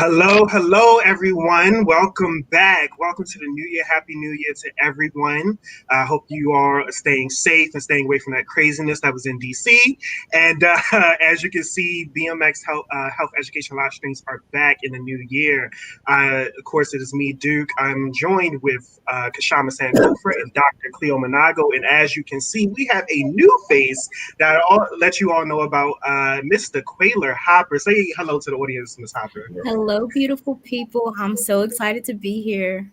Hello, everyone. Welcome back. Welcome to the new year. Happy New Year to everyone. I hope you are staying safe and staying away from that craziness that was in DC. And as you can see, BMX Health Education live streams are back in the new year. Of course, it is me, Duke. I'm joined with Kashama Sankofa and Dr. Cleo Monago. And as you can see, we have a new face that I'll let you all know about, Mr. Quayler Hopper. Say hello to the audience, Ms. Hopper. Hello, beautiful people. I'm so excited to be here.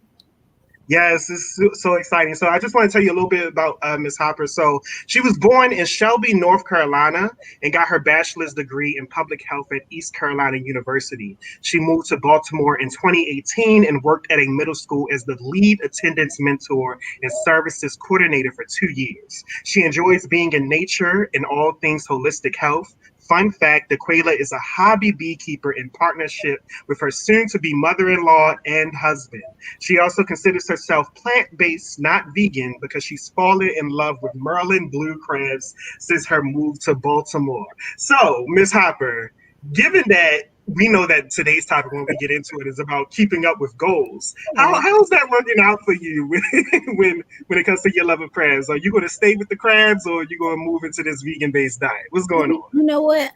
Yes, it's so exciting. So I just want to tell you a little bit about Miss Hopper. So she was born in Shelby, North Carolina, and got her bachelor's degree in public health at East Carolina University. She moved to Baltimore in 2018 and worked at a middle school as the lead attendance mentor and services coordinator for 2 years. She enjoys being in nature and all things holistic health. Fun fact, Daquela is a hobby beekeeper in partnership with her soon-to-be mother-in-law and husband. She also considers herself plant-based, not vegan, because she's fallen in love with Merlin blue crabs since her move to Baltimore. So, Miss Hopper, given that we know that today's topic when we get into it is about keeping up with goals. How's that working out for you when it comes to your love of crabs? Are you going to stay with the crabs or are you going to move into this vegan based diet? What's going You on? know what?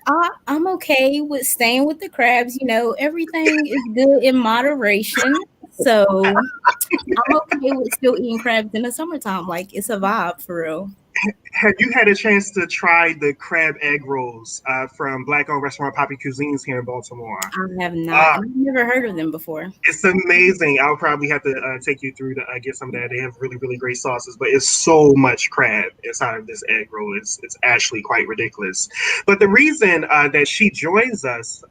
I'm okay with staying with the crabs. Everything is good in moderation. So I'm okay with still eating crabs in the summertime. Like it's a vibe for real. Have you had a chance to try the crab egg rolls from Black owned restaurant Poppy Cuisines here in Baltimore? I have not, Uh, and I've never heard of them before. it's amazing. I'll probably have to take you through to get some of that. They have really, really great sauces, but it's so much crab inside of this egg roll. It's actually quite ridiculous. But the reason that she joins us,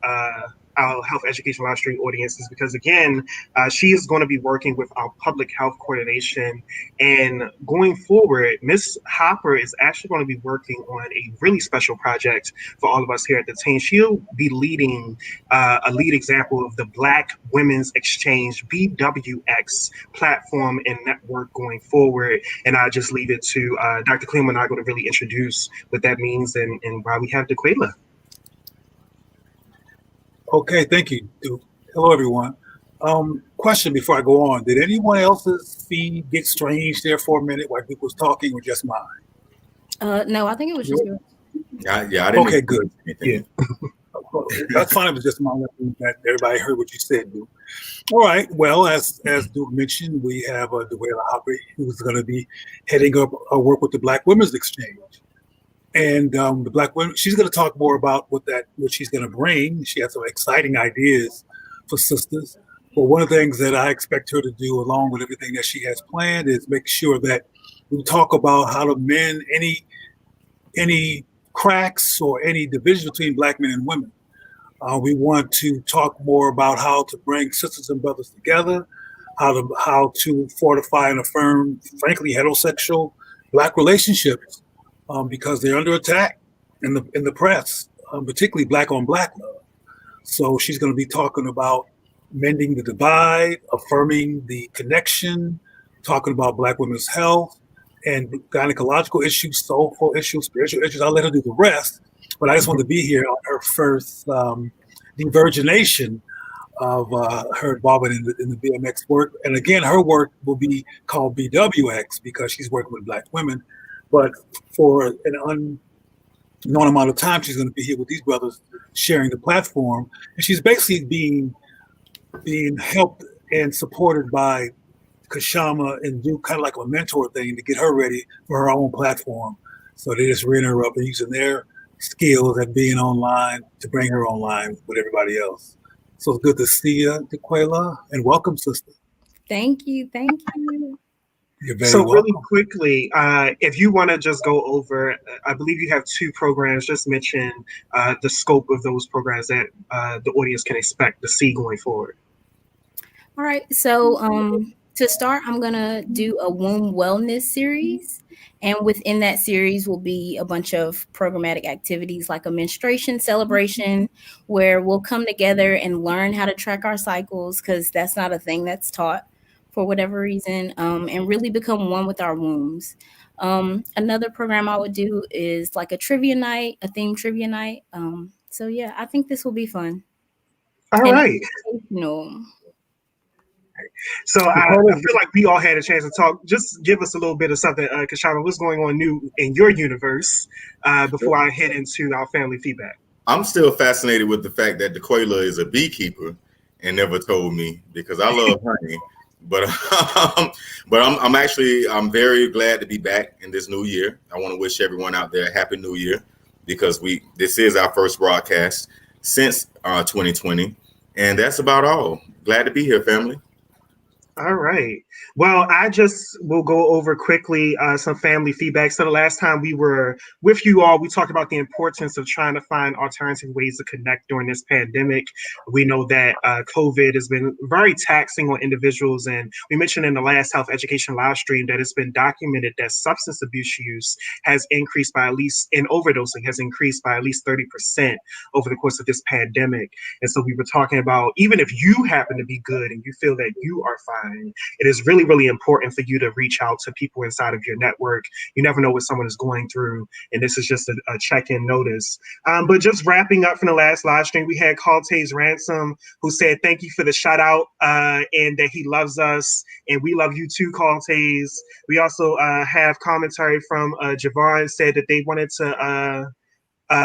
our health education live stream audience, is because again, she is going to be working with our public health coordination, and going forward, Miss Hopper is actually going to be working on a really special project for all of us here at the team. She'll be leading a lead example of the Black Women's Exchange BWX platform and network going forward. And I just leave it to Dr. Cleo Monago to really introduce what that means and why we have Daquela. Okay, thank you. Hello, everyone. Question before I go on: did anyone else's feed get strange there for a minute while people was talking, or just mine? No, I think it was just yours. Yeah, I didn't Okay, good. anything. Yeah. That's fine. It was just mine. That everybody heard what you said, Duke. All right. Well, as Duke mentioned, we have Dwayla Hopper, who's going to be heading up our work with the Black Women's Exchange. And the Black women, she's going to talk more about what she's going to bring. She has some exciting ideas for sisters. But one of the things that I expect her to do, along with everything that she has planned, is make sure that we talk about how to mend any cracks or any division between Black men and women. We want to talk more about how to bring sisters and brothers together, how to fortify and affirm, frankly, heterosexual Black relationships, because they're under attack in the press, particularly Black on Black love. So she's going to be talking about mending the divide, affirming the connection, talking about Black women's health and gynecological issues, soulful issues, spiritual issues. I'll let her do the rest, but I just want to be here on her first divergination of her involvement in the BMX work. And again, her work will be called BWX because she's working with Black women. But for an unknown amount of time, she's going to be here with these brothers sharing the platform. And she's basically being helped and supported by Kashama and do kind of like a mentor thing to get her ready for her own platform. So they just ran her up and using their skills at being online to bring her online with everybody else. So it's good to see you, Dequela, and welcome, sister. Thank you. Thank you. You're very So really welcome. quickly, if you want to just go over, I believe you have two programs. Just mention the scope of those programs that the audience can expect to see going forward. All right. So to start, I'm gonna do a womb wellness series. And within that series will be a bunch of programmatic activities like a menstruation celebration, where we'll come together and learn how to track our cycles, because that's not a thing that's taught for whatever reason, and really become one with our wombs. Another program I would do is like a trivia night, a theme trivia night. So yeah, I think this will be fun. All and right. educational. So I feel like we all had a chance to talk. Just give us a little bit of something, Kashana, what's going on new in your universe before I head into our family feedback. I'm still fascinated with the fact that DeQuayla is a beekeeper and never told me, because I love honey. But I'm very glad to be back in this new year. I want to wish everyone out there a happy new year, because this is our first broadcast since 2020, and that's about all. Glad to be here, family. All right. Well, I just will go over quickly some family feedback. So the last time we were with you all, we talked about the importance of trying to find alternative ways to connect during this pandemic. We know that COVID has been very taxing on individuals. And we mentioned in the last health education live stream that it's been documented that substance abuse use has increased by at least, and overdosing has increased by at least 30% over the course of this pandemic. And so we were talking about, even if you happen to be good and you feel that you are fine, it is really, really important for you to reach out to people inside of your network. You never know what someone is going through, and this is just a check-in notice. But just wrapping up from the last live stream, we had Caltaze Ransom, who said thank you for the shout out and that he loves us, and we love you too, Caltaze. We also have commentary from Javon, said that they wanted to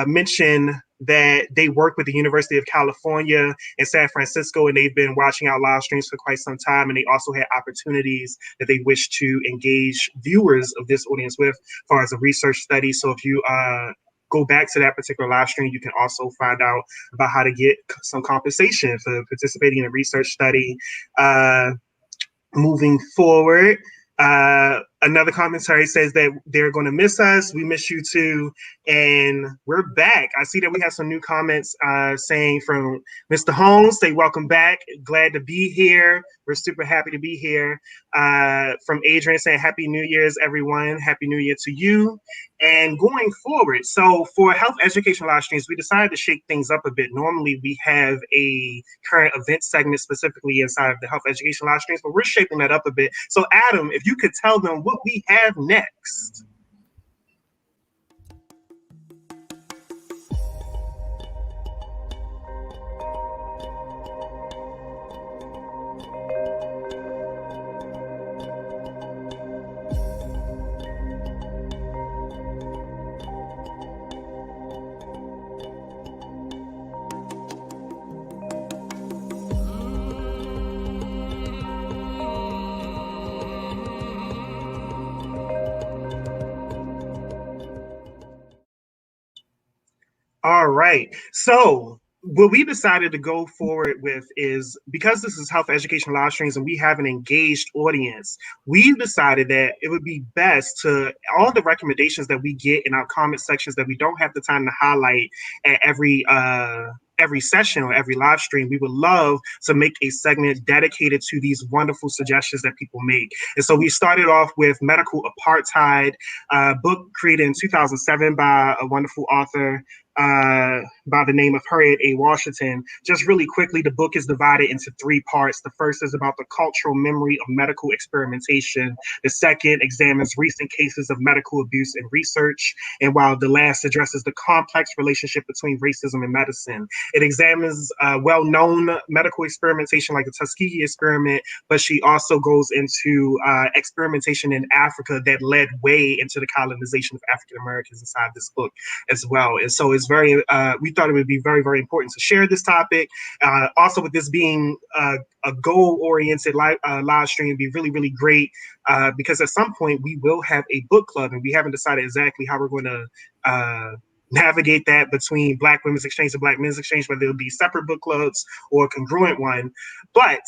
mention that they work with the University of California in San Francisco, and they've been watching our live streams for quite some time, and they also had opportunities that they wish to engage viewers of this audience with as far as a research study. So if you go back to that particular live stream, you can also find out about how to get some compensation for participating in a research study. Moving forward, another commentary says that they're going to miss us. We miss you too. And we're back. I see that we have some new comments saying from Mr. Holmes, say welcome back. Glad to be here. We're super happy to be here. From Adrian saying Happy New Year's, everyone. Happy New Year to you. And going forward, so for health education live streams, we decided to shake things up a bit. Normally, we have a current event segment specifically inside of the health education live streams, but we're shaping that up a bit. So Adam, if you could tell them what we have next. All right. So what we decided to go forward with is, because this is health education live streams and we have an engaged audience, we've decided that it would be best to, all the recommendations that we get in our comment sections that we don't have the time to highlight at every session or every live stream, we would love to make a segment dedicated to these wonderful suggestions that people make. And so we started off with Medical Apartheid, book created in 2007 by a wonderful author by the name of Harriet A. Washington. Just really quickly, the book is divided into three parts. The first is about the cultural memory of medical experimentation. The second examines recent cases of medical abuse in research. And while the last addresses the complex relationship between racism and medicine. It examines well-known medical experimentation like the Tuskegee experiment, but she also goes into experimentation in Africa that led way into the colonization of African Americans inside this book as well. And so it's very, we thought it would be very, very important to share this topic. Also, with this being a goal-oriented live stream, it'd be really, really great because at some point we will have a book club, and we haven't decided exactly how we're going to navigate that between Black Women's Exchange and Black Men's Exchange, whether it'll be separate book clubs or a congruent one. But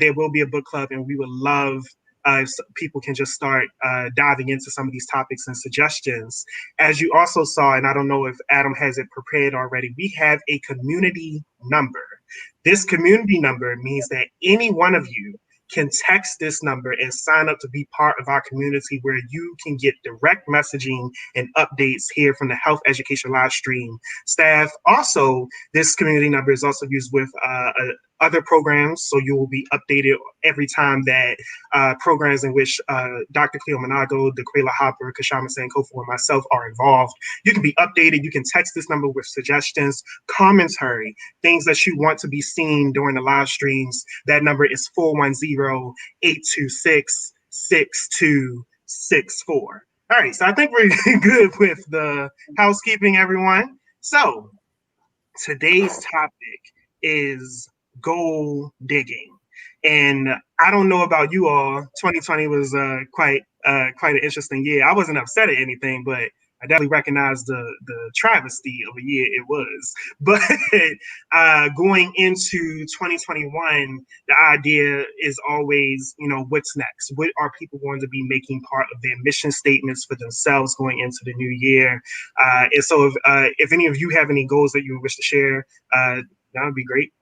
there will be a book club, and we would love if people can just start diving into some of these topics and suggestions. As you also saw, and I don't know if Adam has it prepared already, we have a community number. This community number means that any one of you can text this number and sign up to be part of our community, where you can get direct messaging and updates here from the Health Education live stream staff. Also, this community number is also used with other programs, so you will be updated every time that programs in which Dr. Cleo Manago, DeQuela Hopper, Kashama Sankofa, and myself are involved. You can be updated. You can text this number with suggestions, commentary, things that you want to be seen during the live streams. That number is 410-826-6264. All right, so I think we're good with the housekeeping, everyone. So today's topic is gold digging. And I don't know about you all, 2020 was quite an interesting year. I wasn't upset at anything, but I definitely recognized the travesty of a year it was. But going into 2021, the idea is always, what's next? What are people going to be making part of their mission statements for themselves going into the new year? And so if any of you have any goals that you wish to share, that would be great.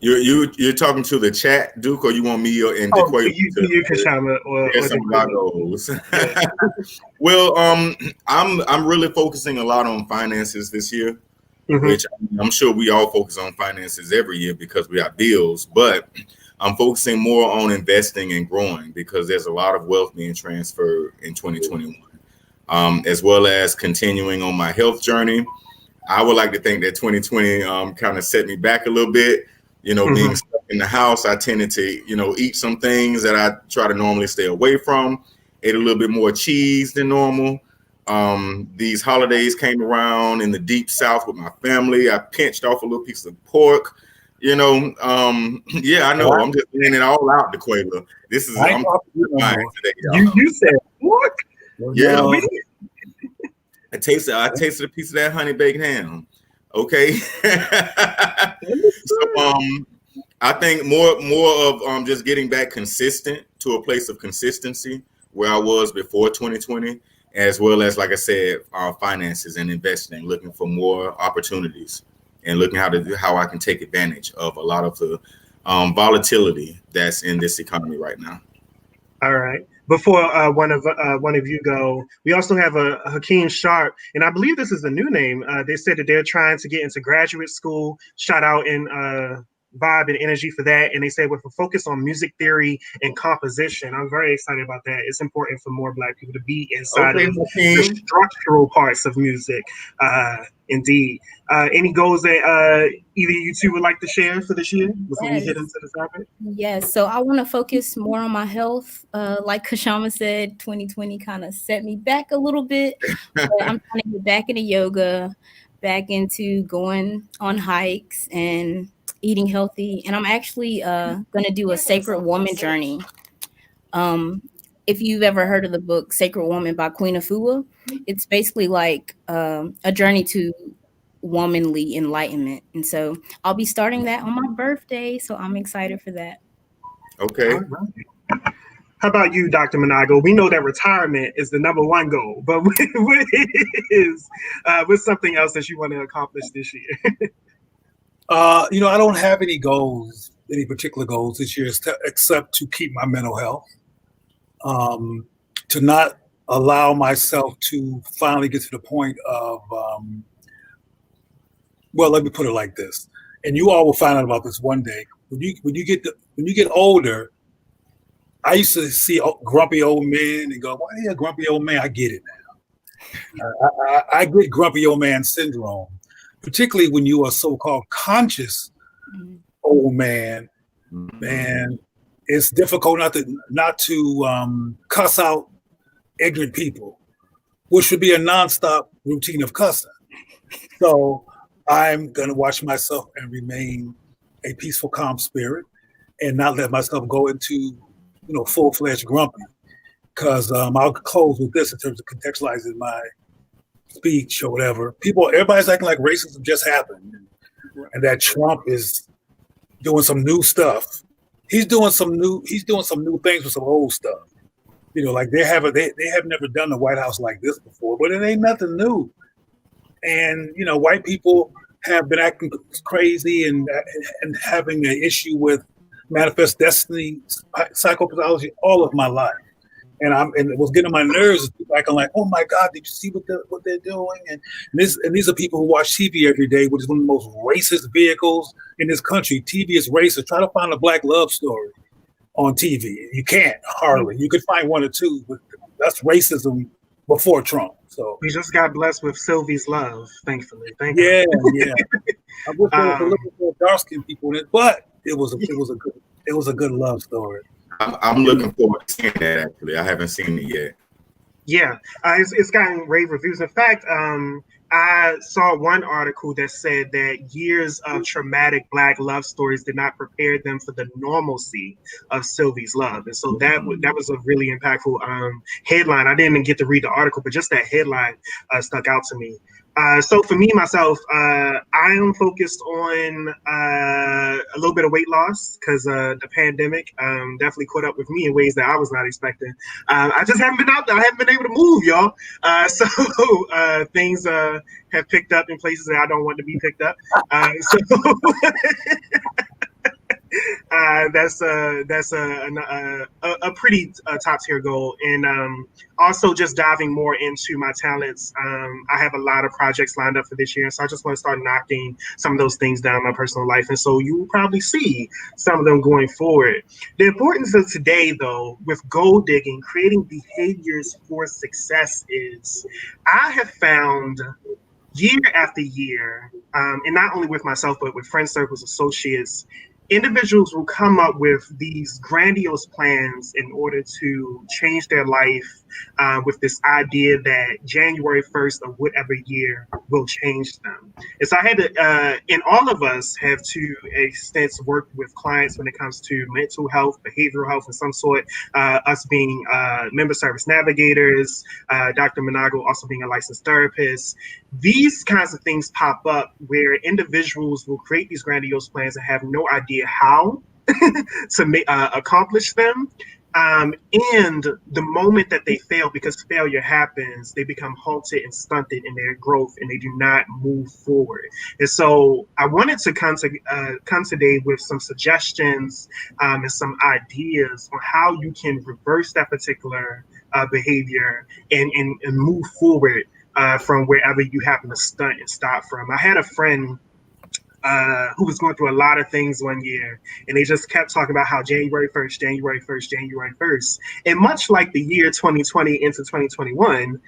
You're talking to the chat, Duke, or you want me and DeQuay? You Kashama, or some of my goals. Well, I'm really focusing a lot on finances this year, which I'm sure we all focus on finances every year because we have bills, but I'm focusing more on investing and growing because there's a lot of wealth being transferred in 2021, as well as continuing on my health journey. I would like to think that 2020 kind of set me back a little bit. Being stuck in the house, I tended to, eat some things that I try to normally stay away from. Ate a little bit more cheese than normal. These holidays came around in the deep South with my family. I pinched off a little piece of pork. Yeah, I know. I'm just laying it all out, DeQuela. This is I'm today, you said pork? Yeah, I tasted a piece of that honey baked ham. Okay. So I think more of just getting back consistent to a place of consistency where I was before 2020, as well as, like I said, finances and investing, looking for more opportunities and looking how I can take advantage of a lot of the volatility that's in this economy right now. All right. Before one of you go, we also have a Hakeem Sharp, and I believe this is a new name. They said that they're trying to get into graduate school. Shout out in vibe and energy for that. And they say with a focus on music theory and composition. I'm very excited about that. It's important for more Black people to be inside of the structural parts of music. Indeed. Any goals that either you two would like to share for this year before we hit into the topic? Yes. So I want to focus more on my health. Like Kashama said, 2020 kind of set me back a little bit. But I'm trying to get back into yoga, back into going on hikes and eating healthy. And I'm actually going to do a Sacred Woman journey. If you've ever heard of the book Sacred Woman by Queen Afua, it's basically like a journey to womanly enlightenment. And so I'll be starting that on my birthday. So I'm excited for that. Okay. How about you, Dr. Manago? We know that retirement is the number one goal, but what's something else that you want to accomplish this year? I don't have any particular goals this year except to keep my mental health. To not allow myself to finally get to the point of, let me put it like this, and you all will find out about this one day. When you get older, I used to see grumpy old men and go, "Why are you a grumpy old man?" I get it now. I get grumpy old man syndrome, particularly when you are so-called conscious old man, and it's difficult not to cuss out ignorant people, which should be a nonstop routine of cussing. So I'm going to watch myself and remain a peaceful, calm spirit and not let myself go into, full-fledged grumpy. Because I'll close with this in terms of contextualizing my speech or whatever. Everybody's acting like racism just happened and that Trump is doing some new stuff. He's doing some new things with some old stuff. Like they have never done the White House like this before, but it ain't nothing new. And white people have been acting crazy and having an issue with manifest destiny, psychopathology all of my life. and it was getting on my nerves. Like I'm like, oh my God, did you see what they're doing? And these are people who watch TV every day, which is one of the most racist vehicles in this country. TV is racist. Try to find a black love story on TV. You can't hardly. You could find one or two, but that's racism before Trump. So we just got blessed with Sylvie's Love, thankfully. Thank you. Yeah. I wish there was a little more dark skinned people in it, but it was a good love story. I'm looking forward to seeing that. Actually, I haven't seen it yet. Yeah, it's gotten rave reviews. In fact, I saw one article that said that years of traumatic Black love stories did not prepare them for the normalcy of Sylvie's Love, and so that was a really impactful headline. I didn't even get to read the article, but just that headline stuck out to me. So for me, myself, I am focused on a little bit of weight loss because the pandemic definitely caught up with me in ways that I was not expecting. I just haven't been out there. I haven't been able to move, y'all. So things have picked up in places that I don't want to be picked up. That's a pretty top tier goal, and also just diving more into my talents. I have a lot of projects lined up for this year, so I just want to start knocking some of those things down in my personal life, and so you will probably see some of them going forward. The importance of today, though, with goal digging, creating behaviors for success is I have found year after year, and not only with myself, but with friend circles, associates, individuals will come up with these grandiose plans in order to change their life with this idea that January 1st of whatever year will change them. And so I had to, and all of us have to extent worked with clients when it comes to mental health, behavioral health of some sort, us being member service navigators, Dr. Manago also being a licensed therapist. These kinds of things pop up where individuals will create these grandiose plans and have no idea how to accomplish them. And the moment that they fail, because failure happens, they become halted and stunted in their growth and they do not move forward. And so I wanted to come today with some suggestions and some ideas on how you can reverse that particular behavior and move forward from wherever you happen to stunt and stop from. I had a friend who was going through a lot of things one year, and they just kept talking about how January 1st. And much like the year 2020 into 2021,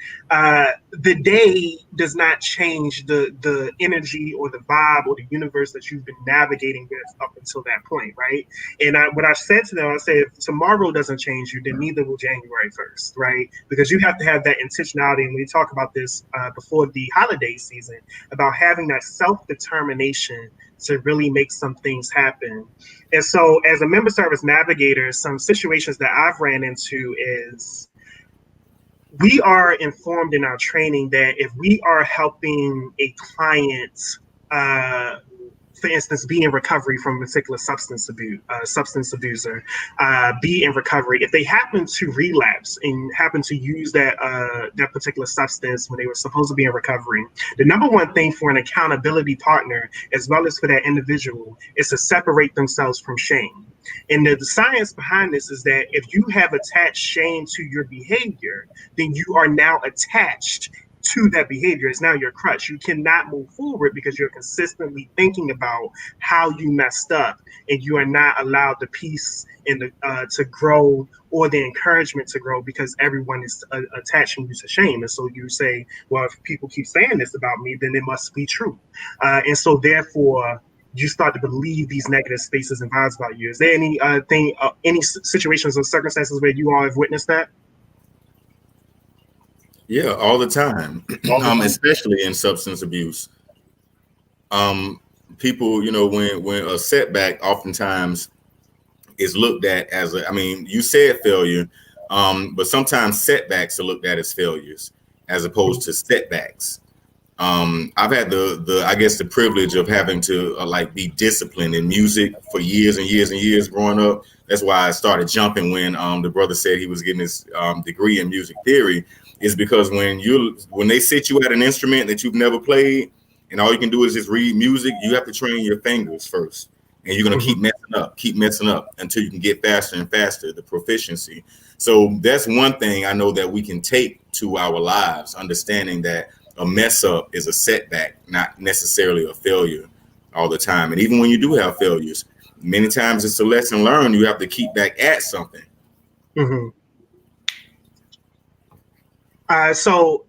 the day does not change the energy or the vibe or the universe that you've been navigating with up until that point, right? And what I said to them, I said, if tomorrow doesn't change you, then neither will January 1st, right? Because you have to have that intentionality, and we talk about this before the holiday season, about having that self-determination to really make some things happen. And so as a member service navigator, some situations that I've ran into is we are informed in our training that if we are helping a client, for instance, be in recovery from a particular substance abuser, be in recovery. If they happen to relapse and happen to use that particular substance when they were supposed to be in recovery, the number one thing for an accountability partner, as well as for that individual, is to separate themselves from shame. And the science behind this is that if you have attached shame to your behavior, then you are now attached to that behavior. It's now your crutch. You cannot move forward because you're consistently thinking about how you messed up, and you are not allowed the peace and to grow or the encouragement to grow because everyone is attaching you to shame. And so you say, well, if people keep saying this about me, then it must be true. And so therefore, you start to believe these negative spaces and vibes about you. Is there any any situations or circumstances where you all have witnessed that? Yeah, all the time, especially in substance abuse. People, when a setback oftentimes is looked at as you said failure, but sometimes setbacks are looked at as failures as opposed to setbacks. I've had the privilege of having to be disciplined in music for years and years and years growing up. That's why I started jumping when the brother said he was getting his degree in music theory. Is because when they sit you at an instrument that you've never played and all you can do is just read music, you have to train your fingers first, and you're gonna keep messing up until you can get faster and faster, the proficiency. So that's one thing I know that we can take to our lives, understanding that a mess up is a setback, not necessarily a failure all the time. And even when you do have failures, many times it's a lesson learned. You have to keep back at something. Mm-hmm. So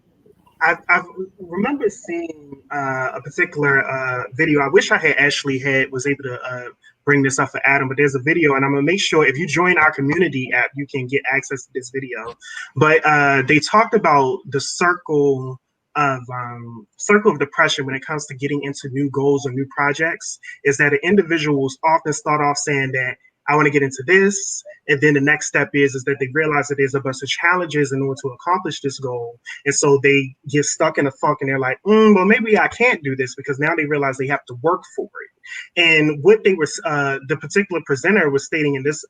I remember seeing a particular video. I wish I had was able to bring this up for Adam, but there's a video, and I'm gonna make sure if you join our community app, you can get access to this video. But they talked about the circle of depression when it comes to getting into new goals or new projects. Is that an individual will often start off saying that I want to get into this, and then the next step is that they realize that there's a bunch of challenges in order to accomplish this goal, and so they get stuck in a funk, and they're like, well, maybe I can't do this, because now they realize they have to work for it. And what they were, the particular presenter was stating in this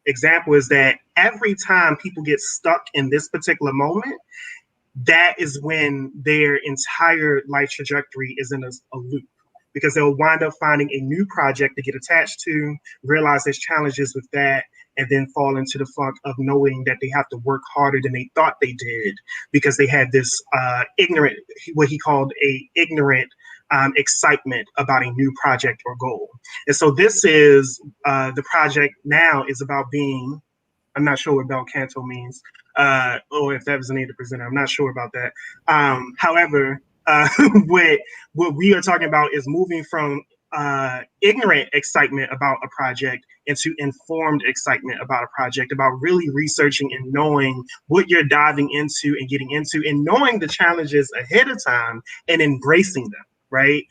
example is that every time people get stuck in this particular moment, that is when their entire life trajectory is in a loop, because they'll wind up finding a new project to get attached to, realize there's challenges with that, and then fall into the funk of knowing that they have to work harder than they thought they did, because they had this ignorant, what he called a ignorant excitement about a new project or goal. And so this is, the project now is about being, I'm not sure what bel canto means, or if that was the name of the presenter, I'm not sure about that. However, what we are talking about is moving from ignorant excitement about a project into informed excitement about a project, about really researching and knowing what you're diving into and getting into, and knowing the challenges ahead of time and embracing them, right?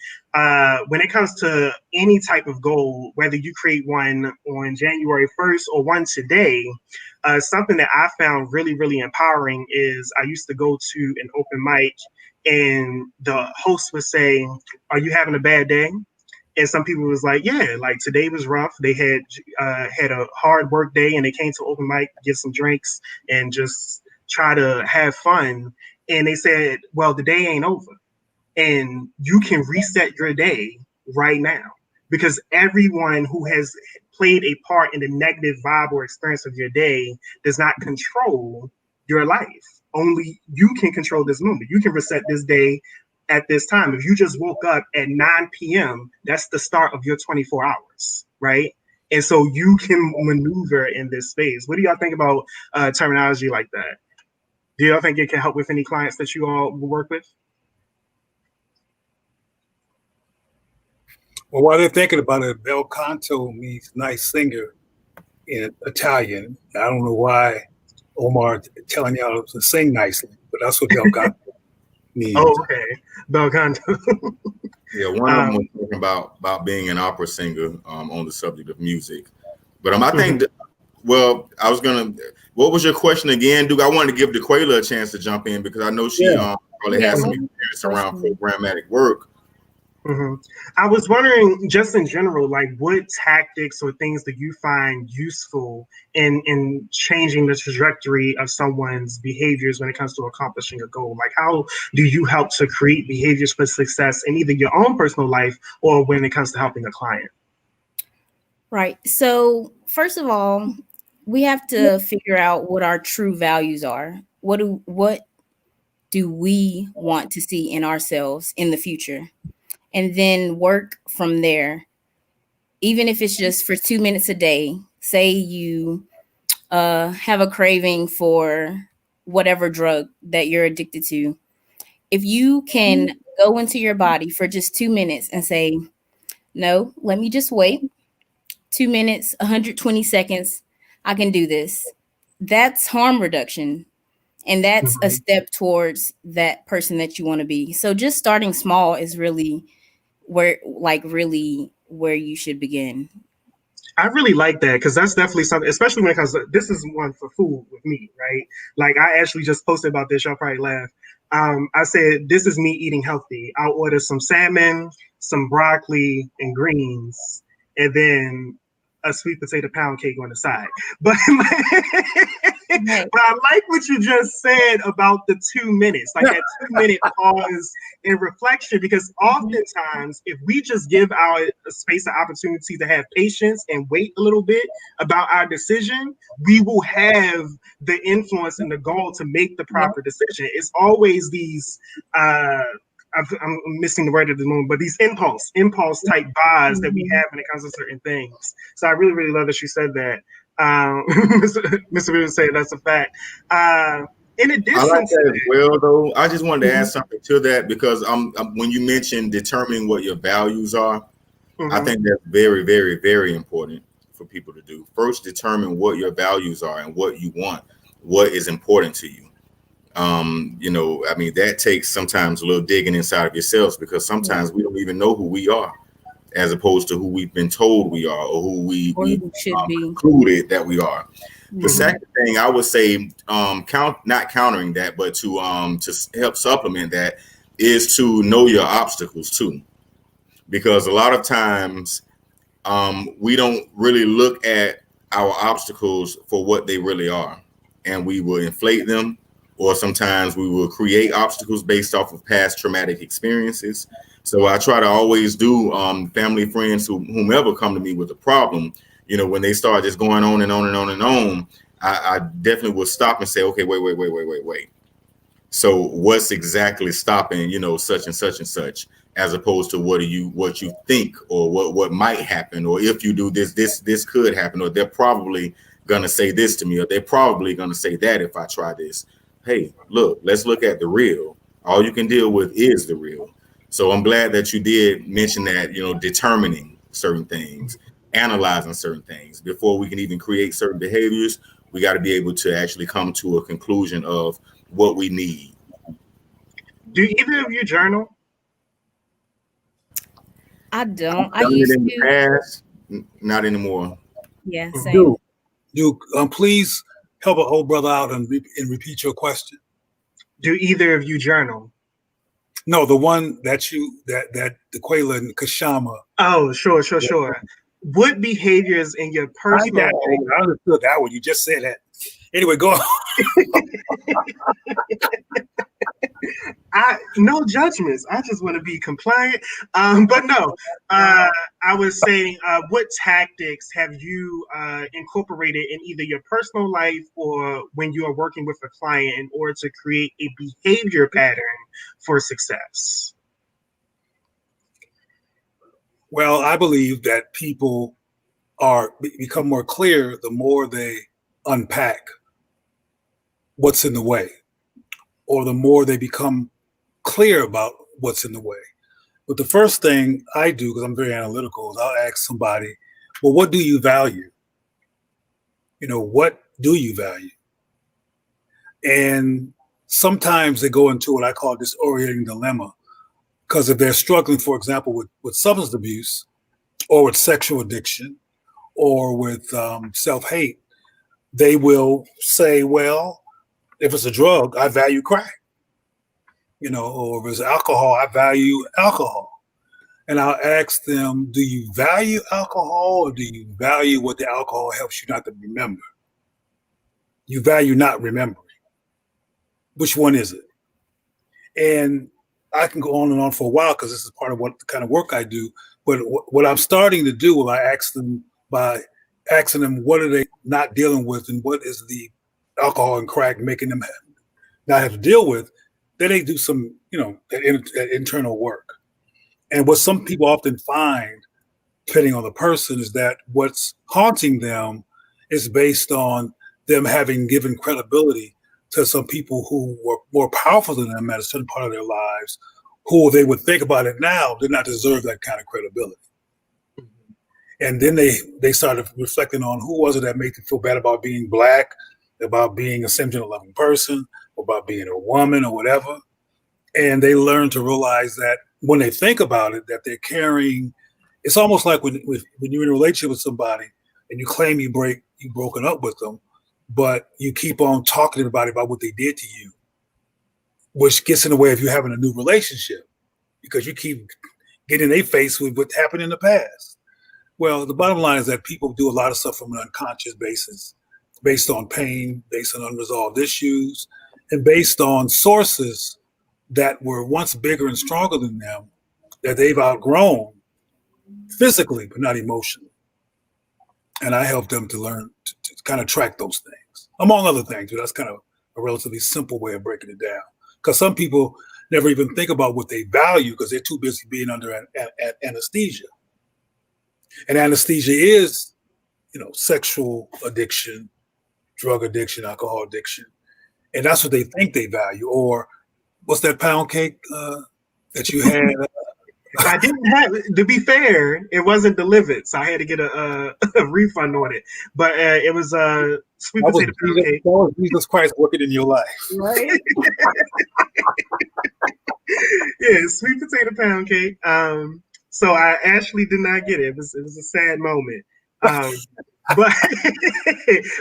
When it comes to any type of goal, whether you create one on January 1st or one today, something that I found really, really empowering is I used to go to an open mic, and the host would say, "Are you having a bad day?" And some people was like, "Yeah, like today was rough. They had a hard work day, and they came to open mic, get some drinks, and just try to have fun." And they said, "Well, the day ain't over, and you can reset your day right now, because everyone who has played a part in the negative vibe or experience of your day does not control your life. Only you can control this moment. You can reset this day at this time. If you just woke up at 9 p.m., that's the start of your 24 hours, right? And so you can maneuver in this space." What do y'all think about terminology like that? Do y'all think it can help with any clients that you all work with? Well, while they're thinking about it, bel canto means nice singer in Italian. I don't know why Omar telling y'all to sing nicely, but that's what bel canto means. Oh, okay. Bel canto. Yeah, one of them was talking about being an opera singer on the subject of music. But I think, well, I was gonna. What was your question again, Duke? I wanted to give DeQuayla a chance to jump in, because I know she probably has some experience around programmatic work. I was wondering, just in general, like what tactics or things that you find useful in changing the trajectory of someone's behaviors when it comes to accomplishing a goal? Like, how do you help to create behaviors for success in either your own personal life or when it comes to helping a client? Right. So first of all, we have to figure out what our true values are. What do we want to see in ourselves in the future? And then work from there. Even if it's just for 2 minutes a day. Say you have a craving for whatever drug that you're addicted to. If you can go into your body for just 2 minutes and say, "No, let me just wait. 2 minutes, 120 seconds. I can do this." That's harm reduction. And that's a step towards that person that you want to be. So just starting small is really where you should begin. I really like that, because that's definitely something, especially when it comes to, this is one for food with me, right? Like, I actually just posted about this. Y'all probably laugh. I said, this is me eating healthy. I'll order some salmon, some broccoli, and greens, and then a sweet potato pound cake on the side. But But I like what you just said about the 2 minutes, like that 2-minute pause and reflection, because oftentimes if we just give our space and opportunity to have patience and wait a little bit about our decision, we will have the influence and the goal to make the proper decision. It's always these I'm missing the word at the moment, but these impulse type buys that we have when it comes to certain things. So I really, really love that you said that. Mr. Williams said that's a fact. In addition, I like that as well, though. I just wanted to add something to that, because when you mentioned determining what your values are, I think that's very, very, very important for people to do. First, determine what your values are and what you want, what is important to you. I mean, that takes sometimes a little digging inside of yourselves, because sometimes we don't even know who we are, as opposed to who we've been told we are, or who we should be concluded that we are. The second thing I would say, not countering that, but to help supplement that, is to know your obstacles too, because a lot of times we don't really look at our obstacles for what they really are, and we will inflate them, or sometimes we will create obstacles based off of past traumatic experiences. So I try to always do family, friends, whomever come to me with a problem, when they start just going on and on and on and on, I definitely will stop and say, okay, wait. So what's exactly stopping, such and such and such, as opposed to what you think, or what might happen, or if you do this could happen, or they're probably gonna say this to me, or they're probably gonna say that if I try this. Hey, look, let's look at the real. All you can deal with is the real. So I'm glad that you did mention that, determining certain things, analyzing certain things before we can even create certain behaviors. We got to be able to actually come to a conclusion of what we need. Do either of you journal? I don't. I used in to. The past, not anymore. Yeah, same. Duke, please help an old brother out and repeat your question. Do either of you journal? No, the one that Daquela and Kashama. Oh, sure. What behaviors in your personal life? I understood that one. You just said that. Anyway, go on. No judgments. I just want to be compliant. But no, I was saying, what tactics have you incorporated in either your personal life or when you are working with a client in order to create a behavior pattern for success? Well, I believe that people become more clear the more they unpack what's in the way, or the more they become clear about what's in the way. But the first thing I do, because I'm very analytical, is I'll ask somebody, well, what do you value? What do you value? And sometimes they go into what I call disorienting dilemma, because if they're struggling, for example, with substance abuse, or with sexual addiction, or with self-hate, they will say, well, if it's a drug, I value crack, or if it's alcohol, I value alcohol. And I'll ask them, do you value alcohol, or do you value what the alcohol helps you not to remember? You value not remembering. Which one is it? And I can go on and on for a while, because this is part of the kind of work I do. But what I'm starting to do, I ask them by asking them, what are they not dealing with, and what is the alcohol and crack making them not have to deal with? Then they do some, that internal work. And what some people often find, depending on the person, is that what's haunting them is based on them having given credibility to some people who were more powerful than them at a certain part of their lives, who they would think about it now did not deserve that kind of credibility. And then they started reflecting on who was it that made them feel bad about being Black, about being a same-gender loving person, about being a woman or whatever. And they learn to realize that when they think about it, that they're carrying, it's almost like when you're in a relationship with somebody and you claim you've broken up with them, but you keep on talking to everybody about what they did to you, which gets in the way of you having a new relationship, because you keep getting in their face with what happened in the past. Well, the bottom line is that people do a lot of stuff from an unconscious basis. based on pain, based on unresolved issues, and based on sources that were once bigger and stronger than them that they've outgrown physically, but not emotionally. And I help them to learn to kind of track those things, among other things. But that's kind of a relatively simple way of breaking it down. Because some people never even think about what they value because they're too busy being under anesthesia. And anesthesia is, sexual addiction, drug addiction, alcohol addiction. And that's what they think they value. Or what's that pound cake that you had? I didn't have it. To be fair, it wasn't delivered, so I had to get a refund on it. But it was a sweet potato pound cake. That was Jesus Christ working in your life, right? Yeah, sweet potato pound cake. So I actually did not get it. It was a sad moment. But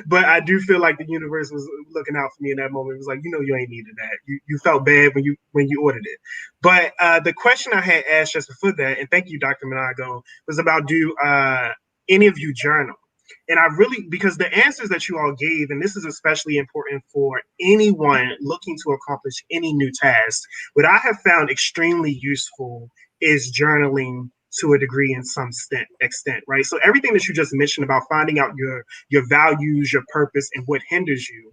but I do feel like the universe was looking out for me in that moment. It was like, you ain't needed that. You felt bad when you ordered it. But the question I had asked just before that, and thank you, Dr. Manago, was about do any of you journal? And because the answers that you all gave, and this is especially important for anyone looking to accomplish any new task, what I have found extremely useful is journaling to a degree in some extent, right? So everything that you just mentioned about finding out your values, your purpose, and what hinders you,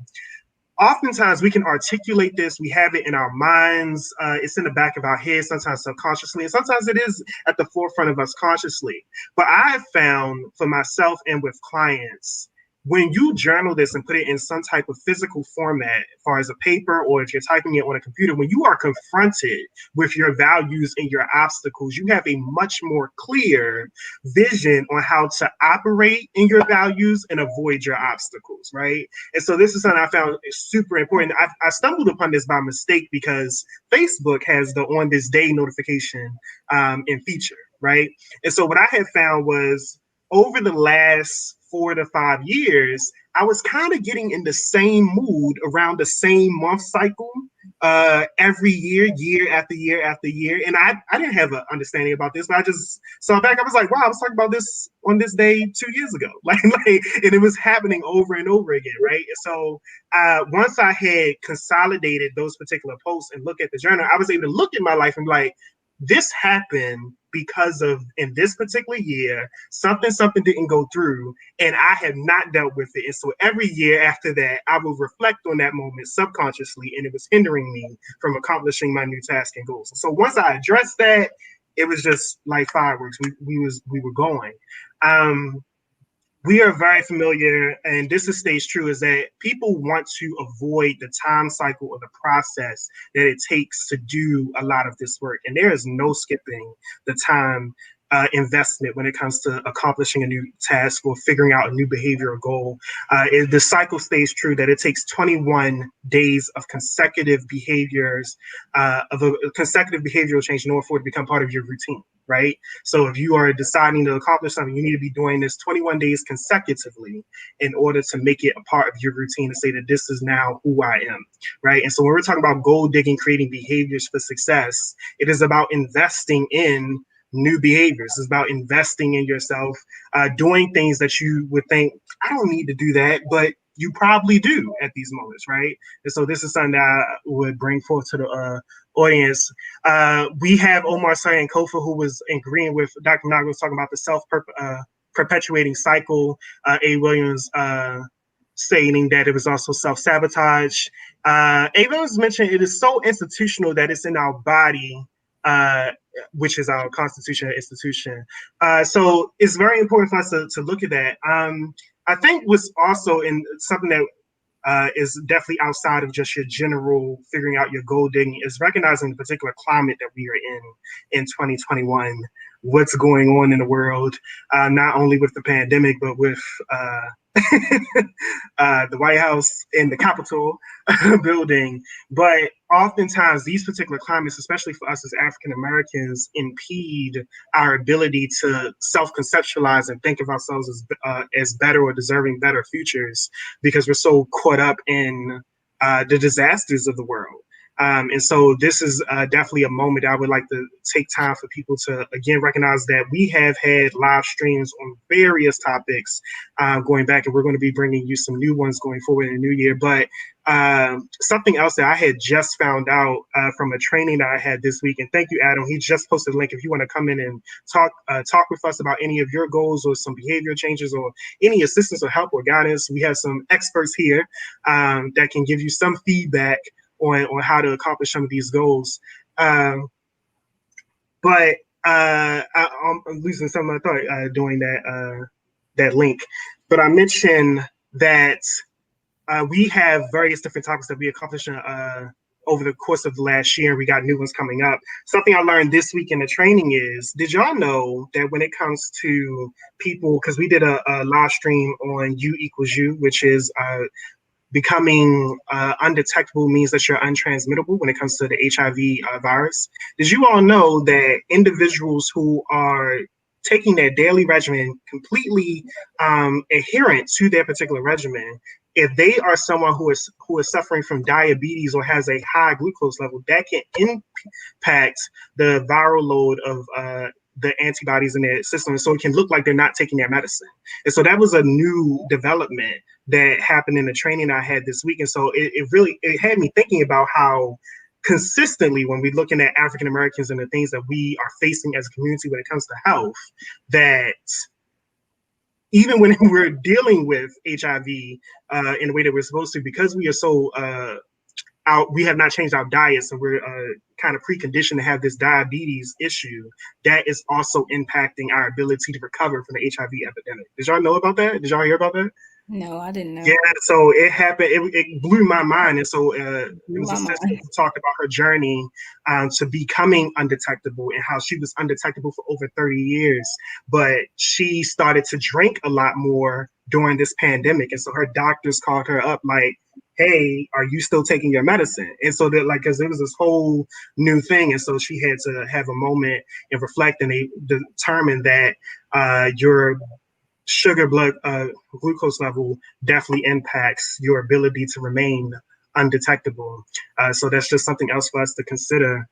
oftentimes we can articulate this. We have it in our minds. It's in the back of our head, sometimes subconsciously, and sometimes it is at the forefront of us consciously. But I have found for myself and with clients, when you journal this and put it in some type of physical format, as far as a paper or if you're typing it on a computer, when you are confronted with your values and your obstacles, you have a much more clear vision on how to operate in your values and avoid your obstacles, right? And so this is something I found is super important. I stumbled upon this by mistake because Facebook has the on this day notification and feature, right? And so what I had found was over the last 4 to 5 years, I was kind of getting in the same mood around the same month cycle every year after year after year. And I didn't have an understanding about this, but I just saw back. I was like, wow, I was talking about this on this day 2 years ago. And it was happening over and over again, right? And so once I had consolidated those particular posts and look at the journal, I was able to look at my life and be like, this happened because of, in this particular year, something didn't go through, and I have not dealt with it. And so every year after that, I will reflect on that moment subconsciously, and it was hindering me from accomplishing my new task and goals. So once I addressed that, it was just like fireworks. We were going. We are very familiar, and this stays true, is that people want to avoid the time cycle or the process that it takes to do a lot of this work. And there is no skipping the time investment when it comes to accomplishing a new task or figuring out a new behavioral goal. The cycle stays true that it takes 21 days of consecutive behaviors, of a consecutive behavioral change in order for it to become part of your routine, right? So if you are deciding to accomplish something, you need to be doing this 21 days consecutively in order to make it a part of your routine to say that this is now who I am, right? And so when we're talking about goal digging, creating behaviors for success, it is about investing in new behaviors. It's about investing in yourself, doing things that you would think, I don't need to do that, but you probably do at these moments, right? And so this is something that I would bring forth to the audience. We have Omar Sankofa, who was agreeing with Dr. Naga, was talking about the self-perpetuating cycle. A. Williams stating that it was also self-sabotage. A. Williams mentioned it is so institutional that it's in our body, which is our constitutional institution. So it's very important for us to look at that. I think what's also in something that is definitely outside of just your general figuring out your goal digging is recognizing the particular climate that we are in 2021, what's going on in the world, not only with the pandemic, but with the White House and the Capitol building. But oftentimes these particular climates, especially for us as African Americans, impede our ability to self-conceptualize and think of ourselves as better or deserving better futures, because we're so caught up in the disasters of the world. And so this is definitely a moment I would like to take time for people to, again, recognize that we have had live streams on various topics going back, and we're going to be bringing you some new ones going forward in the new year. But something else that I had just found out from a training that I had this week, and thank you, Adam. He just posted a link if you want to come in and talk with us about any of your goals or some behavior changes or any assistance or help or guidance. We have some experts here that can give you some feedback on how to accomplish some of these goals. But I'm losing some of my thought doing that link. But I mentioned that we have various different topics that we accomplished over the course of the last year, and we got new ones coming up. Something I learned this week in the training is, did y'all know that when it comes to people, because we did a live stream on U equals U, which is becoming undetectable means that you're untransmittable when it comes to the HIV virus. Did you all know that individuals who are taking their daily regimen completely adherent to their particular regimen, if they are someone who is suffering from diabetes or has a high glucose level, that can impact the viral load of the antibodies in their system. So it can look like they're not taking their medicine. And so that was a new development that happened in the training I had this week. And so it had me thinking about how consistently, when we're looking at African Americans and the things that we are facing as a community when it comes to health, that even when we're dealing with HIV in the way that we're supposed to, because we are so we have not changed our diets, and we're kind of preconditioned to have this diabetes issue, that is also impacting our ability to recover from the HIV epidemic. Did y'all know about that? Did y'all hear about that? No, I didn't know. Yeah, so it happened. It blew my mind. And so it was a sister who talked about her journey to becoming undetectable and how she was undetectable for over 30 years. But she started to drink a lot more during this pandemic. And so her doctors called her up like, hey, are you still taking your medicine? And so that, like, because it was this whole new thing. And so she had to have a moment and reflect, and they determined that your sugar blood glucose level definitely impacts your ability to remain undetectable. So that's just something else for us to consider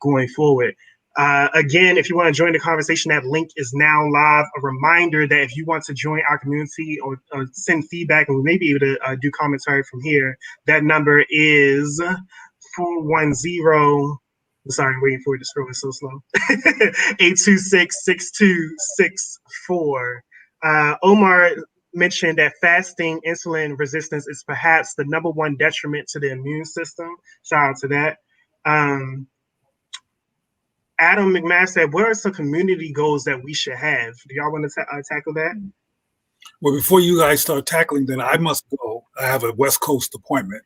going forward. Again, if you want to join the conversation, that link is now live. A reminder that if you want to join our community or send feedback, and we may be able to do commentary from here, that number is 410. Sorry, I'm waiting for it to scroll. It's so slow. 826-6264. Omar mentioned that fasting insulin resistance is perhaps the #1 detriment to the immune system. Shout out to that. Adam McMahon said, what are some community goals that we should have? Do y'all want to tackle that? Well, before you guys start tackling that, I must go. I have a West Coast appointment,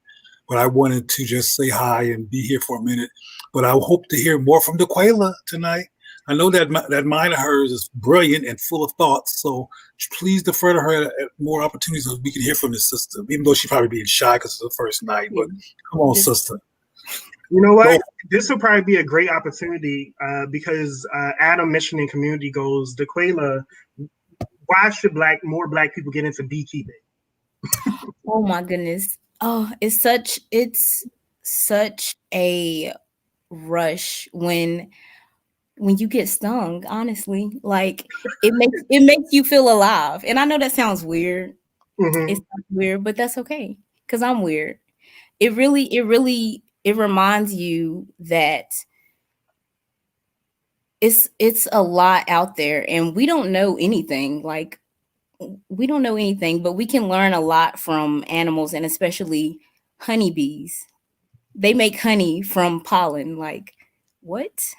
but I wanted to just say hi and be here for a minute. But I hope to hear more from DeQuayla tonight. I know that mind of hers is brilliant and full of thoughts, so please defer to her at more opportunities so we can hear from the sister, even though she's probably being shy because it's the first night. But come on, sister. You know what? This will probably be a great opportunity because Adam mentioning community goals. DeQuayla, why should more Black people get into beekeeping? Oh my goodness! Oh, it's such a rush when you get stung. Honestly, like it makes you feel alive. And I know that sounds weird. Mm-hmm. It's not weird, but that's okay because I'm weird. It reminds you that it's a lot out there and we don't know anything. Like, we don't know anything, but we can learn a lot from animals, and especially honeybees. They make honey from pollen. Like, what?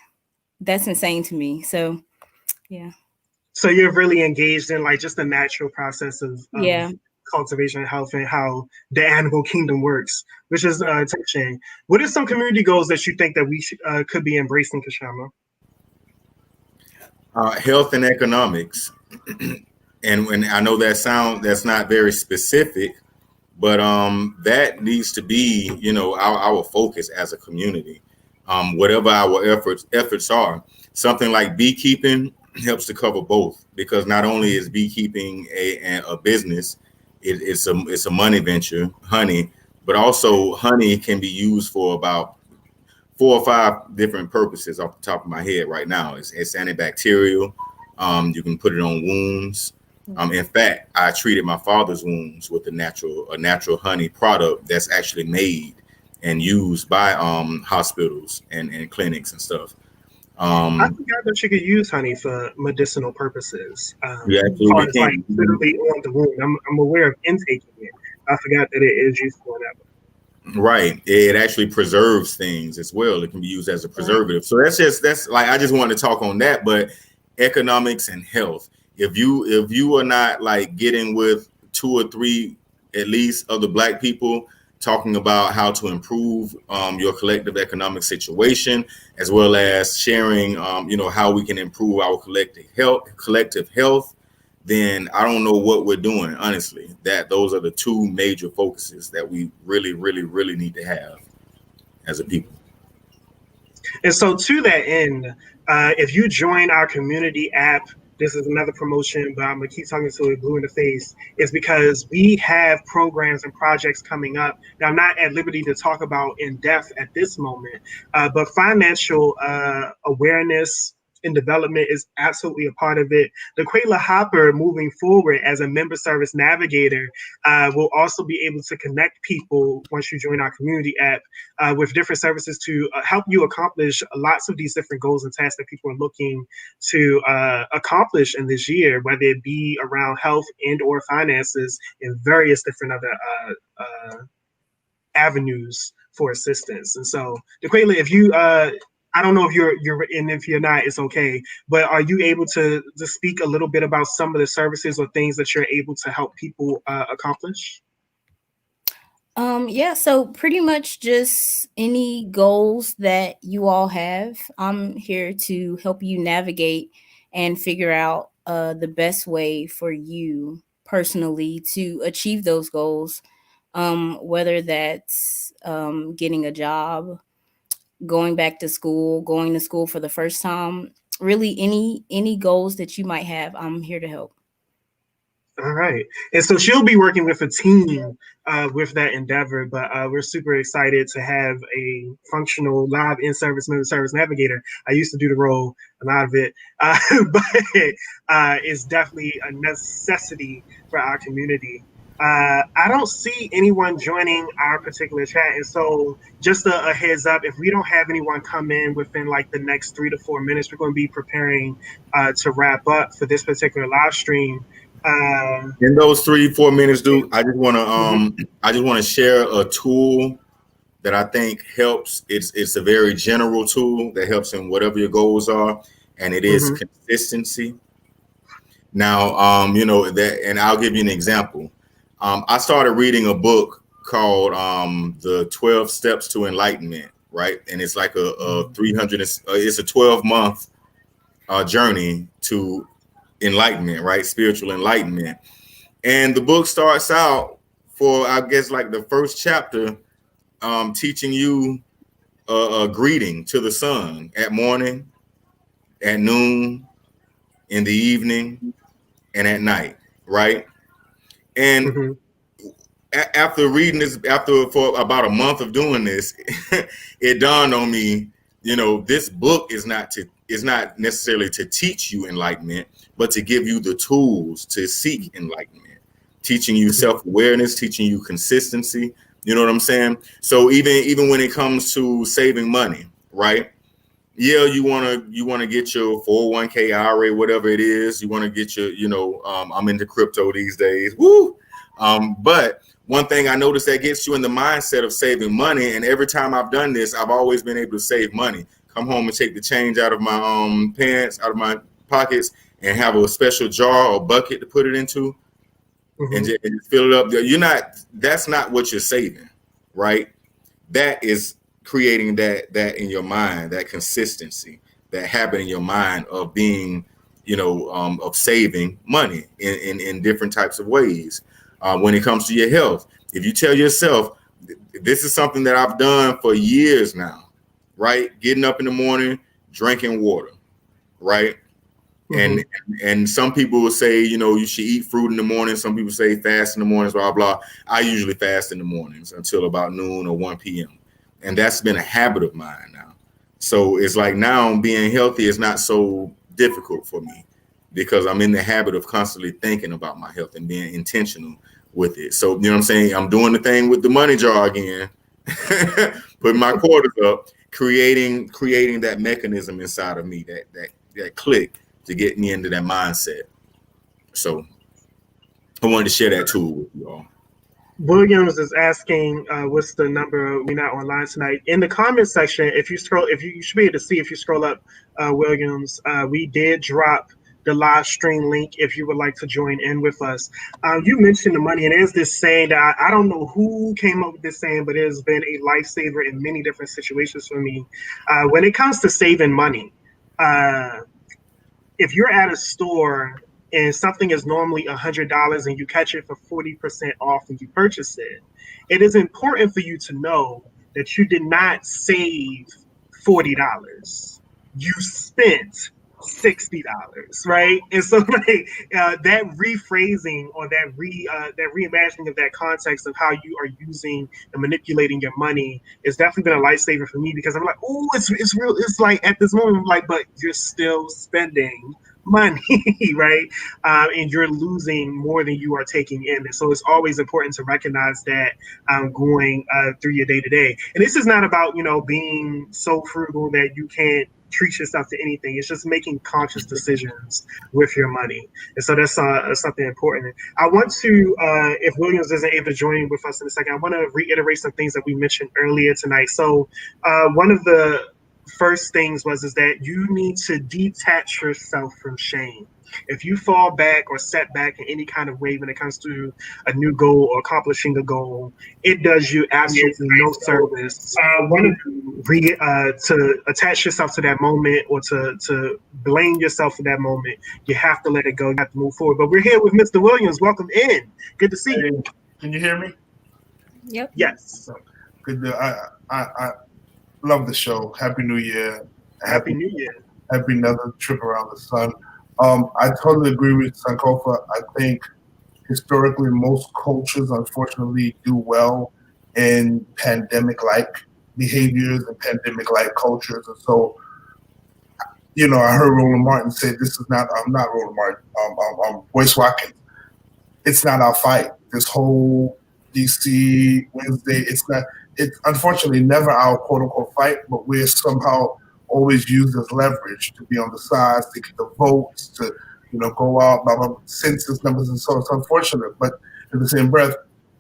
That's insane to me. So, yeah. So you're really engaged in like just the natural process of cultivation and health and how the animal kingdom works, which is touching. What are some community goals that you think that we could be embracing, Kashama? Health and economics. And when I know that's not very specific, but that needs to be, our focus as a community. Whatever our efforts are, something like beekeeping helps to cover both, because not only is beekeeping a business, it's a money venture, honey, but also honey can be used for about 4 or 5 different purposes off the top of my head right now. It's antibacterial. You can put it on wounds. In fact, I treated my father's wounds with a natural honey product that's actually made and used by hospitals and clinics and stuff. I forgot that you could use honey for medicinal purposes. You absolutely as like can. literally on the wound. I'm aware of intaking it. I forgot that it is useful in that way. Right. It actually preserves things as well. It can be used as a preservative. So that's like, I just wanted to talk on that. But economics and health, if you are not like getting with 2 or 3 at least of the Black people talking about how to improve your collective economic situation, as well as sharing how we can improve our collective health, then I don't know what we're doing, honestly. Those are the 2 major focuses that we really, really, really need to have as a people. And so to that end, if you join our community app, this is another promotion, but I'm gonna keep talking to it blue in the face, is because we have programs and projects coming up. Now, I'm not at liberty to talk about in depth at this moment, but financial awareness and development is absolutely a part of it. Daquela Hopper, moving forward as a member service navigator, will also be able to connect people once you join our community app with different services to help you accomplish lots of these different goals and tasks that people are looking to accomplish in this year, whether it be around health and or finances and various different other avenues for assistance. And so, Daquela, if you I don't know if you're and if you're not, it's okay. But are you able to speak a little bit about some of the services or things that you're able to help people accomplish? Yeah, so pretty much just any goals that you all have, I'm here to help you navigate and figure out the best way for you personally to achieve those goals. Whether that's getting a job, going back to school, going to school for the first time, really any goals that you might have, I'm here to help. All right. And so she'll be working with a team with that endeavor, but we're super excited to have a functional live in-service member service navigator. I used to do the role, a lot of it, but it's definitely a necessity for our community. I don't see anyone joining our particular chat. And so just a heads up, if we don't have anyone come in within like the next 3 to 4 minutes, we're going to be preparing to wrap up for this particular live stream. In those 3-4 minutes, dude, I just want to share a tool that I think helps. It's a very general tool that helps in whatever your goals are, and it is consistency. Now, that, and I'll give you an example. I started reading a book called The 12 Steps to Enlightenment, right? And it's like a 300. It's a 12-month journey to enlightenment, right? Spiritual enlightenment. And the book starts out for, I guess, like the first chapter, teaching you a greeting to the sun at morning, at noon, in the evening, and at night, right? And after reading this, for about a month of doing this, it dawned on me, this book is not necessarily to teach you enlightenment, but to give you the tools to seek enlightenment, teaching you self-awareness, teaching you consistency. You know what I'm saying? So even when it comes to saving money, right? Yeah, you want to get your 401k, IRA, whatever it is. You want to get your, I'm into crypto these days. Woo! But one thing I noticed that gets you in the mindset of saving money, and every time I've done this, I've always been able to save money. Come home and take the change out of my pants, out of my pockets, and have a special jar or bucket to put it into, and just fill it up. That's not what you're saving, right? That is creating that in your mind, that consistency, that habit in your mind of being, of saving money in different types of ways. When it comes to your health, if you tell yourself, this is something that I've done for years now, right? Getting up in the morning, drinking water, right? And some people will say, you know, you should eat fruit in the morning. Some people say fast in the mornings, blah, blah. I usually fast in the mornings until about noon or 1 p.m. And that's been a habit of mine now. So it's like now being healthy is not so difficult for me because I'm in the habit of constantly thinking about my health and being intentional with it. So, you know what I'm saying? I'm doing the thing with the money jar again, putting my quarters up, creating that mechanism inside of me, that click to get me into that mindset. So I wanted to share that tool with you all. Williams is asking, what's the number? We're not online tonight. In the comment section, if you scroll, you should be able to see if you scroll up, Williams, we did drop the live stream link if you would like to join in with us. You mentioned the money, and there's this saying that I don't know who came up with this saying, but it has been a lifesaver in many different situations for me. When it comes to saving money, if you're at a store and something is normally $100 and you catch it for 40% off and you purchase it, it is important for you to know that you did not save $40. You spent $60, right? And so like that rephrasing or that reimagining of that context of how you are using and manipulating your money is definitely been a lifesaver for me because I'm like, oh, it's real. It's like at this moment, I'm like, but you're still spending money, right? And you're losing more than you are taking in. And so it's always important to recognize that going through your day to day. And this is not about, you know, being so frugal that you can't treat yourself to anything. It's just making conscious decisions with your money. And so that's something important. I want to, if Williams isn't able to join with us in a second, I want to reiterate some things that we mentioned earlier tonight. So one of the first things is that you need to detach yourself from shame. If you fall back or set back in any kind of way when it comes to a new goal or accomplishing a goal, it does you absolutely no service. To attach yourself to that moment or to blame yourself for that moment, you have to let it go. You have to move forward. But we're here with Mr. Williams. Welcome in. Good to see you. Can you hear me? Yep. Yes. Good. I love the show. Happy New Year. Happy New Year. Happy another trip around the sun. I totally agree with Sankofa. I think historically most cultures unfortunately do well in pandemic-like behaviors and pandemic-like cultures. And so, you know, I heard Roland Martin say, not Roland Martin, Boyce Watkins. It's not our fight. This whole DC Wednesday, it's unfortunately never our quote-unquote fight, but we're somehow always used as leverage to be on the sides, to get the votes, to, you know, go out, blah, blah, census numbers, and so it's unfortunate. But in the same breath,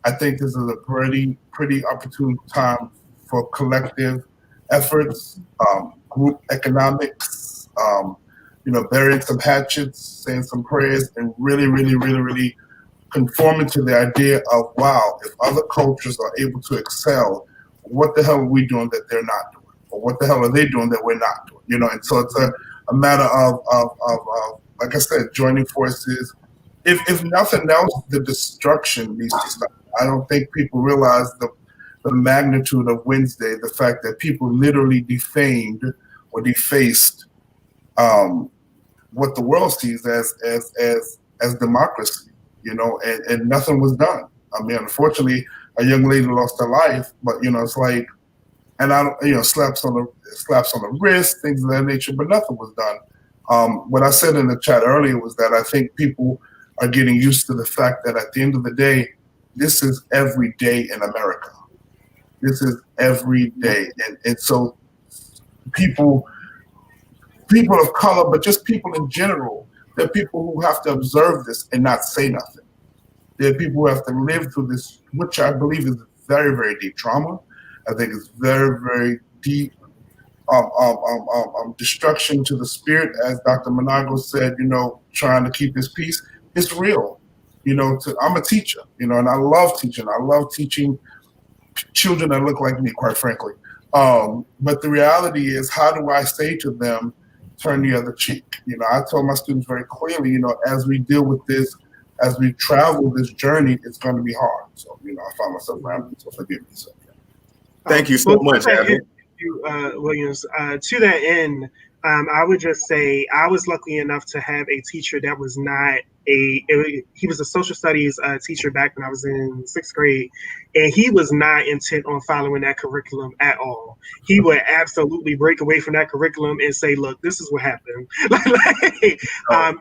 I think this is a pretty opportune time for collective efforts, group economics, you know, burying some hatchets, saying some prayers, and really conforming to the idea of, wow, if other cultures are able to excel, what the hell are we doing that they're not doing? Or what the hell are they doing that we're not doing? You know, and so it's a matter of like I said, joining forces. If nothing else, the destruction needs to stop. I don't think people realize the magnitude of Wednesday, the fact that people literally defamed or defaced what the world sees as democracy, you know, and nothing was done. I mean, unfortunately, a young lady lost her life, but, you know, it's like, and I don't, you know, slaps on the wrist, things of that nature, but nothing was done. What I said in the chat earlier was that I think people are getting used to the fact that at the end of the day, this is every day in America. This is every day. And so people of color, but just people in general, there are people who have to observe this and not say nothing. There are people who have to live through this, which I believe is very, very deep trauma. I think it's very, very deep destruction to the spirit, as Dr. Monago said, you know, trying to keep his peace. It's real. You know, I'm a teacher, you know, and I love teaching. I love teaching children that look like me, quite frankly. But the reality is, how do I say to them, turn the other cheek? You know, I told my students very clearly, you know, as we deal with this, as we travel this journey, it's going to be hard. So, you know, I find myself rambling, so forgive me. So, Thank you so much, Thank you, Williams. To that end, I would just say I was lucky enough to have a teacher that was not he was a social studies teacher back when I was in 6th grade, and he was not intent on following that curriculum at all. He would absolutely break away from that curriculum and say, "Look, this is what happened." And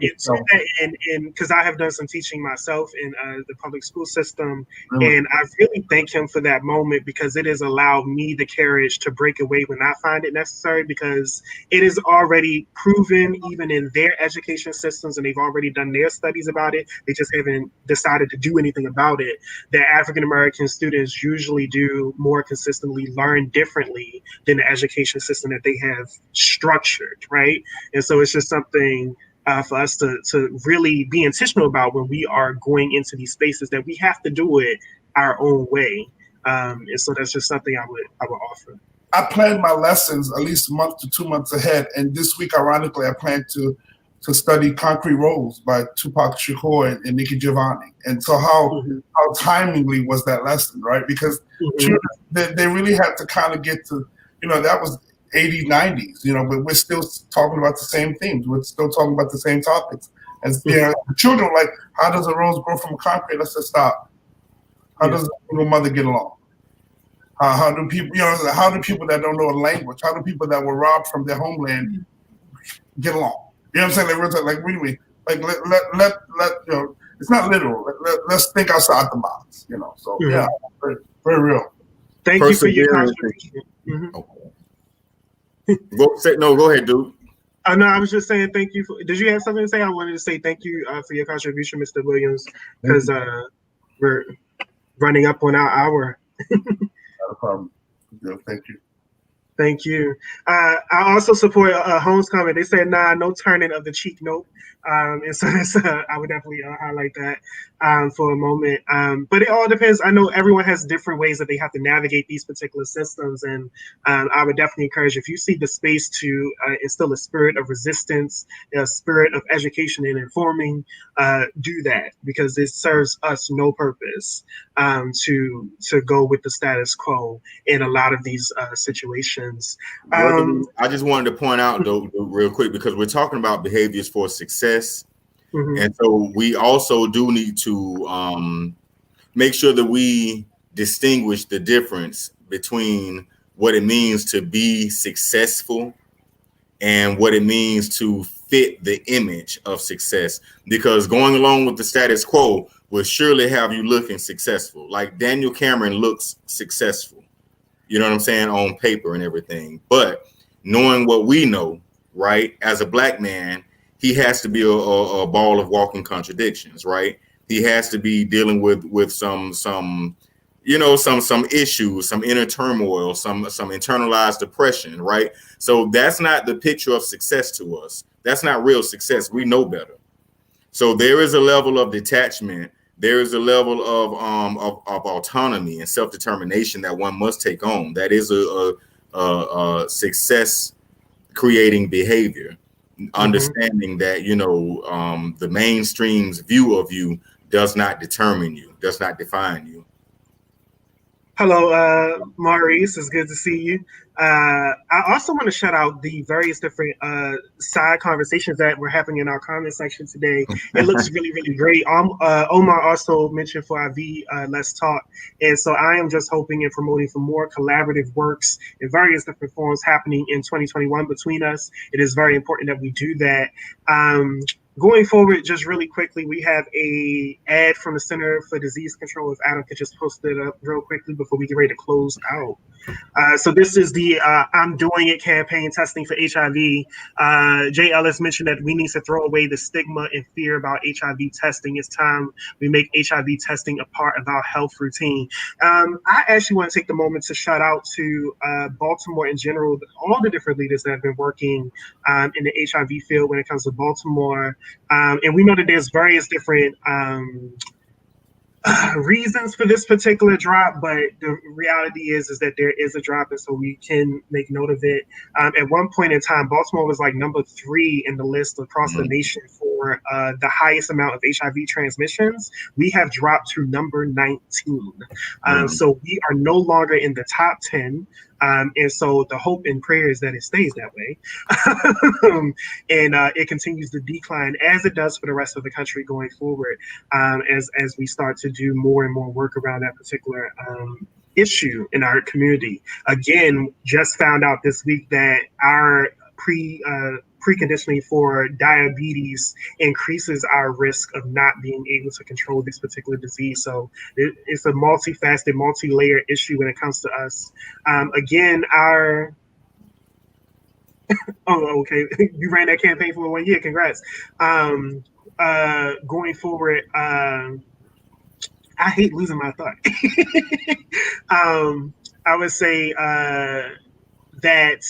because I have done some teaching myself in the public school system, and I really thank him for that moment because it has allowed me the courage to break away when I find it necessary, because it is already proven even in their education systems, and they've already done their studies about it. They just haven't decided to do anything about it. That African American students usually do more consistently learn differently than the education system that they have structured, right? And so it's just something for us to really be intentional about when we are going into these spaces, that we have to do it our own way. And so that's just something I would offer. I planned my lessons at least a month to 2 months ahead, and this week, ironically, I plan to study Concrete Rose by Tupac Shakur and Nikki Giovanni. And so how timely was that lesson, right? Because they really had to kind of get to, that was 80s, 90s, but we're still talking about the same themes. We're still talking about the same topics. And the children were like, how does a rose grow from concrete? Let's just stop. How does a single mother get along? How do people, how do people that don't know a language, how do people that were robbed from their homeland get along? You know what I'm saying? Like really, like let it's not literal. Let's think outside the box. So yeah, very, very real. Thank you for your contribution. Go ahead, dude. No, I was just saying thank you. Did you have something to say? I wanted to say thank you for your contribution, Mr. Williams, because we're running up on our hour. Not a problem. Thank you. Thank you. I also support Holmes' comment. They said, "Nah, no turning of the cheek, nope." And so that's, I would definitely highlight that for a moment. But it all depends. I know everyone has different ways that they have to navigate these particular systems, and I would definitely encourage, if you see the space to instill a spirit of resistance, a spirit of education and informing, do that, because it serves us no purpose to go with the status quo in a lot of these situations. I just wanted to point out, though, real quick, because we're talking about behaviors for success. And so we also do need to make sure that we distinguish the difference between what it means to be successful and what it means to fit the image of success, because going along with the status quo will surely have you looking successful. Like Daniel Cameron looks successful, you know what I'm saying, on paper and everything. But knowing what we know, right, as a Black man, he has to be a ball of walking contradictions, right? He has to be dealing with some issues, some inner turmoil, some internalized depression, right? So that's not the picture of success to us. That's not real success. We know better. So there is a level of detachment. There is a level of autonomy and self-determination that one must take on. That is a success creating behavior. Understanding that, the mainstream's view of you does not determine you, does not define you. Hello, Maurice. It's good to see you. I also want to shout out the various different side conversations that were happening in our comment section today. It looks really, really great. Omar also mentioned for IV, Let's Talk. And so I am just hoping and promoting for more collaborative works in various different forms happening in 2021 between us. It is very important that we do that. Going forward, just really quickly, we have a ad from the Center for Disease Control. If Adam could just post it up real quickly before we get ready to close out. So this is the I'm Doing It campaign, testing for HIV. Jay Ellis mentioned that we need to throw away the stigma and fear about HIV testing. It's time we make HIV testing a part of our health routine. I actually want to take the moment to shout out to Baltimore in general, all the different leaders that have been working in the HIV field when it comes to Baltimore. And we know that there's various different reasons for this particular drop, but the reality is that there is a drop, and so we can make note of it. At one point in time, Baltimore was like number 3 in the list across the nation for for the highest amount of HIV transmissions, we have dropped to number 19. So we are no longer in the top 10. And so the hope and prayer is that it stays that way. And it continues to decline as it does for the rest of the country going forward, as we start to do more and more work around that particular issue in our community. Again, just found out this week that our preconditioning for diabetes increases our risk of not being able to control this particular disease. So it's a multifaceted, multi-layered issue when it comes to us. Again, our oh, okay, you ran that campaign for 1 year. Congrats. Going forward, I hate losing my thought. I would say that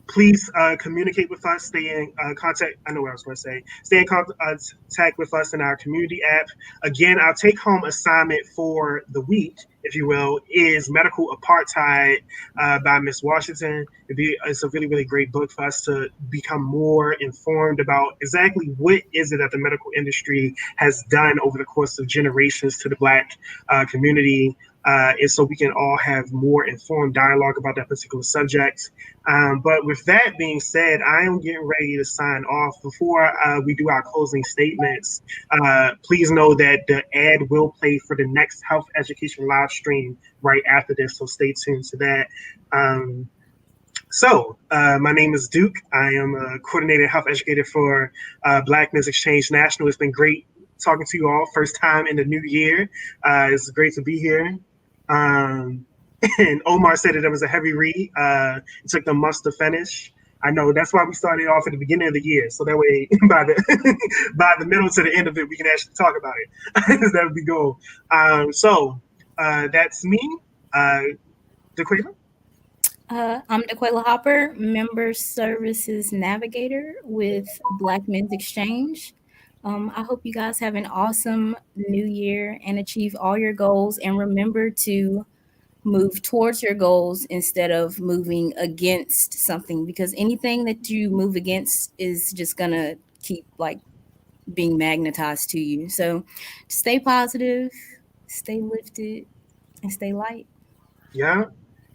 please communicate with us, stay in contact. I know what I was going to say. Stay in contact with us in our community app. Again, our take-home assignment for the week, if you will, is Medical Apartheid by Miss Washington. It's a really, really great book for us to become more informed about exactly what is it that the medical industry has done over the course of generations to the Black community. And so we can all have more informed dialogue about that particular subject. But with that being said, I am getting ready to sign off. Before we do our closing statements, please know that the ad will play for the next health education live stream right after this, so stay tuned to that. My name is Duke. I am a coordinator health educator for Black Men's Exchange National. It's been great talking to you all. First time in the new year. It's great to be here. And Omar said that it was a heavy read. It took them months to finish. I know that's why we started off at the beginning of the year, so that way by the middle to the end of it, we can actually talk about it. That would be cool. That's me, DeQuila. I'm DeQuila Hopper, Member Services Navigator with Black Men's Exchange. I hope you guys have an awesome new year and achieve all your goals. And remember to move towards your goals instead of moving against something, because anything that you move against is just going to keep like being magnetized to you. So stay positive, stay lifted, and stay light. Yeah.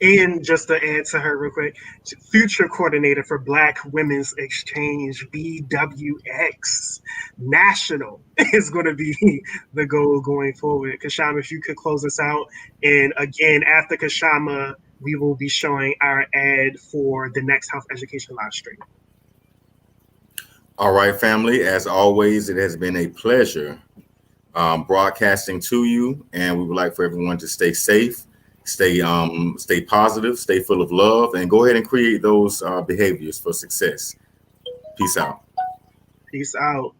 And just to add to her real quick, future coordinator for Black Women's Exchange, BWX National, is going to be the goal going forward. Kashama, if you could close us out. And again, after Kashama, we will be showing our ad for the next health education live stream. All right, family. As always, it has been a pleasure broadcasting to you. And we would like for everyone to stay safe. Stay positive, stay full of love, and go ahead and create those behaviors for success. Peace out. Peace out.